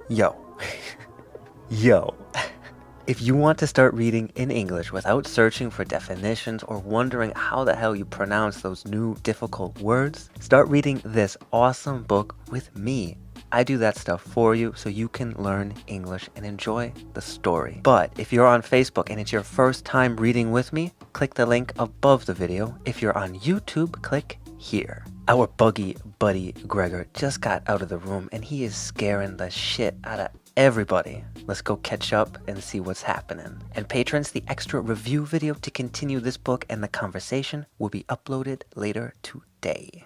Yo. Yo. If you want to start reading in English without searching for definitions or wondering how the hell you pronounce those new difficult words, start reading this awesome book with me. I do that stuff for you so you can learn English and enjoy the story. But if you're on Facebook and it's your first time reading with me, click the link above the video. If you're on YouTube, click here. Our buggy buddy Gregor just got out of the room and he is scaring the shit out of everybody. Let's go catch up and see what's happening. And patrons, the extra review video to continue this book and the conversation will be uploaded later today.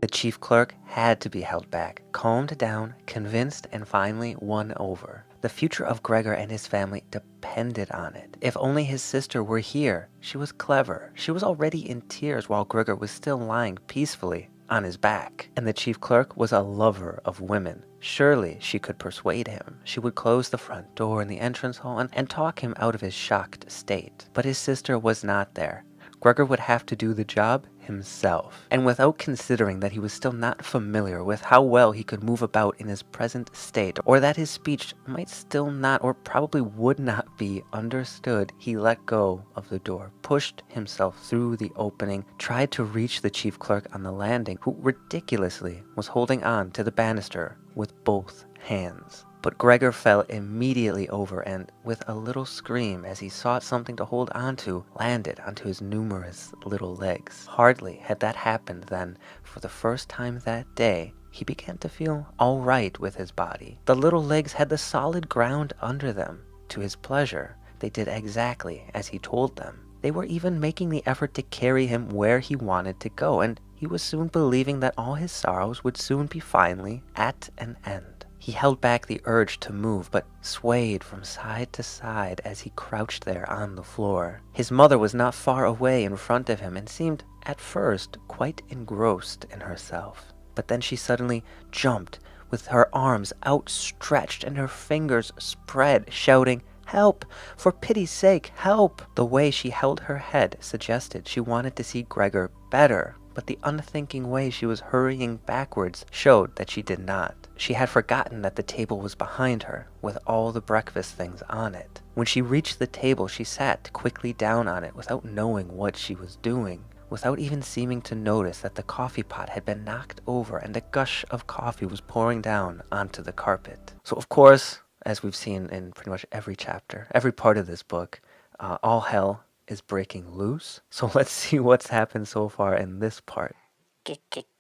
The chief clerk had to be held back, calmed down, convinced, and finally won over. The future of Gregor and his family depended on it. If only his sister were here. She was clever. She was already in tears while Gregor was still lying peacefully on his back. And the chief clerk was a lover of women. Surely she could persuade him. She would close the front door in the entrance hall and talk him out of his shocked state. But his sister was not there. Gregor would have to do the job himself. And without considering that he was still not familiar with how well he could move about in his present state, or that his speech might still not or probably would not be understood, he let go of the door, pushed himself through the opening, tried to reach the chief clerk on the landing, who ridiculously was holding on to the banister with both hands. But Gregor fell immediately over and, with a little scream as he sought something to hold onto, landed onto his numerous little legs. Hardly had that happened then, for the first time that day, he began to feel all right with his body. The little legs had the solid ground under them. To his pleasure, they did exactly as he told them. They were even making the effort to carry him where he wanted to go, and he was soon believing that all his sorrows would soon be finally at an end. He held back the urge to move, but swayed from side to side as he crouched there on the floor. His mother was not far away in front of him and seemed, at first, quite engrossed in herself. But then she suddenly jumped, with her arms outstretched and her fingers spread, shouting, "Help! For pity's sake, help!" The way she held her head suggested she wanted to see Gregor better, but the unthinking way she was hurrying backwards showed that she did not. She had forgotten that the table was behind her, with all the breakfast things on it. When she reached the table, she sat quickly down on it without knowing what she was doing, without even seeming to notice that the coffee pot had been knocked over and a gush of coffee was pouring down onto the carpet. So of course, as we've seen in pretty much every chapter, every part of this book, all hell is breaking loose. So let's see what's happened so far in this part.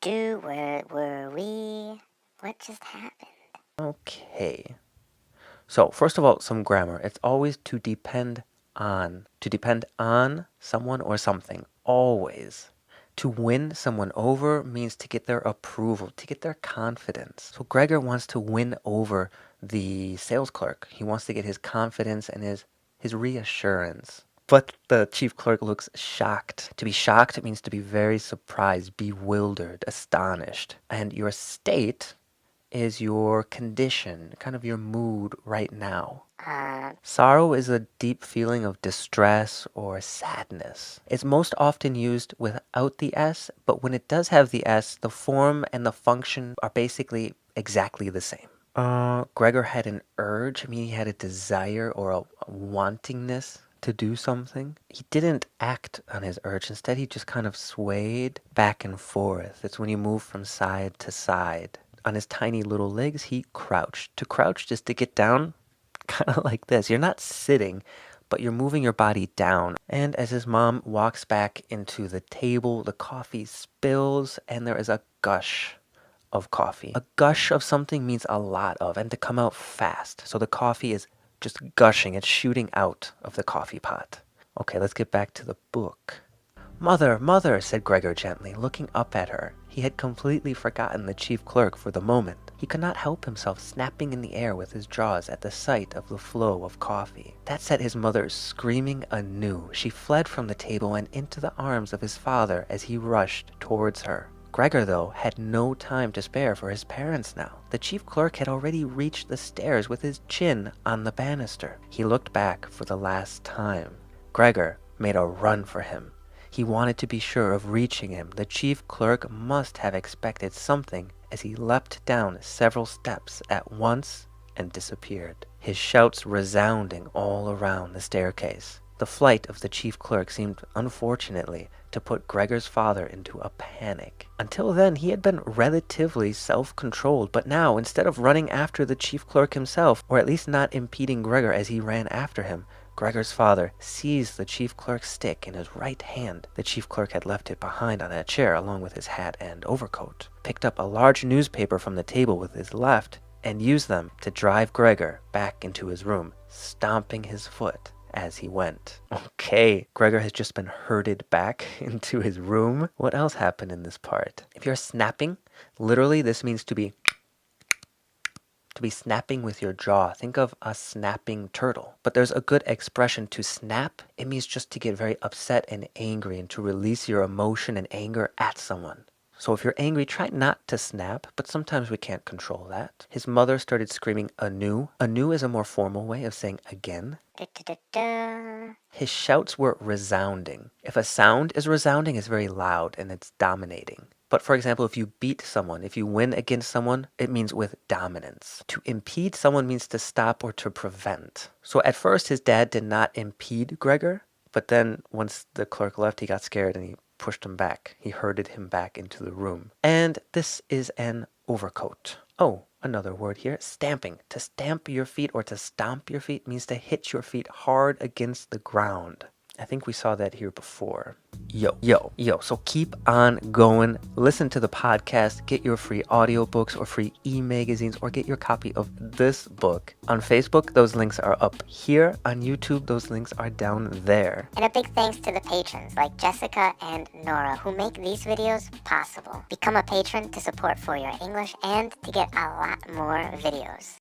Where were we? What just happened? Okay. So first of all, some grammar. It's always to depend on. To depend on someone or something. Always. To win someone over means to get their approval, to get their confidence. So Gregor wants to win over the sales clerk. He wants to get his confidence and his reassurance. But the chief clerk looks shocked. To be shocked means to be very surprised, bewildered, astonished. And your state is your condition, kind of your mood right now. Sorrow is a deep feeling of distress or sadness. It's most often used without the S, but when it does have the S, the form and the function are basically exactly the same. Gregor had an urge. I mean, he had a desire or a wantingness to do something. He didn't act on his urge. Instead, he just kind of swayed back and forth. It's when you move from side to side. On his tiny little legs, he crouched. To crouch is to get down, kind of like this. You're not sitting, but you're moving your body down. And as his mom walks back into the table, the coffee spills, and there is a gush of coffee. A gush of something means a lot of, and to come out fast. So the coffee is just gushing. It's shooting out of the coffee pot. Okay, let's get back to the book. "Mother, mother," said Gregor gently, looking up at her. He had completely forgotten the chief clerk for the moment. He could not help himself snapping in the air with his jaws at the sight of the flow of coffee. That set his mother screaming anew. She fled from the table and into the arms of his father as he rushed towards her. Gregor, though, had no time to spare for his parents now. The chief clerk had already reached the stairs with his chin on the banister. He looked back for the last time. Gregor made a run for him. He wanted to be sure of reaching him. The chief clerk must have expected something as he leapt down several steps at once and disappeared, his shouts resounding all around the staircase. The flight of the chief clerk seemed, unfortunately, to put Gregor's father into a panic. Until then, he had been relatively self-controlled, but now, instead of running after the chief clerk himself, or at least not impeding Gregor as he ran after him, Gregor's father seized the chief clerk's stick in his right hand. The chief clerk had left it behind on a chair along with his hat and overcoat, picked up a large newspaper from the table with his left, and used them to drive Gregor back into his room, stomping his foot as he went. Okay, Gregor has just been herded back into his room. What else happened in this part? If you're snapping, literally this means to be snapping with your jaw. Think of a snapping turtle. But there's a good expression to snap. It means just to get very upset and angry and to release your emotion and anger at someone. So if you're angry, try not to snap, but sometimes we can't control that. His mother started screaming anew. Anew is a more formal way of saying again. His shouts were resounding. If a sound is resounding, it's very loud and it's dominating. But for example, if you beat someone, if you win against someone, it means with dominance. To impede someone means to stop or to prevent. So at first, his dad did not impede Gregor, but then once the clerk left, he got scared and he pushed him back. He herded him back into the room. And this is an overcoat. Oh, another word here, stamping. To stamp your feet or to stomp your feet means to hit your feet hard against the ground. I think we saw that here before. Yo. So keep on going. Listen to the podcast. Get your free audiobooks or free e-magazines or get your copy of this book. On Facebook, those links are up here. On YouTube, those links are down there. And a big thanks to the patrons like Jessica and Nora who make these videos possible. Become a patron to support For Your English and to get a lot more videos.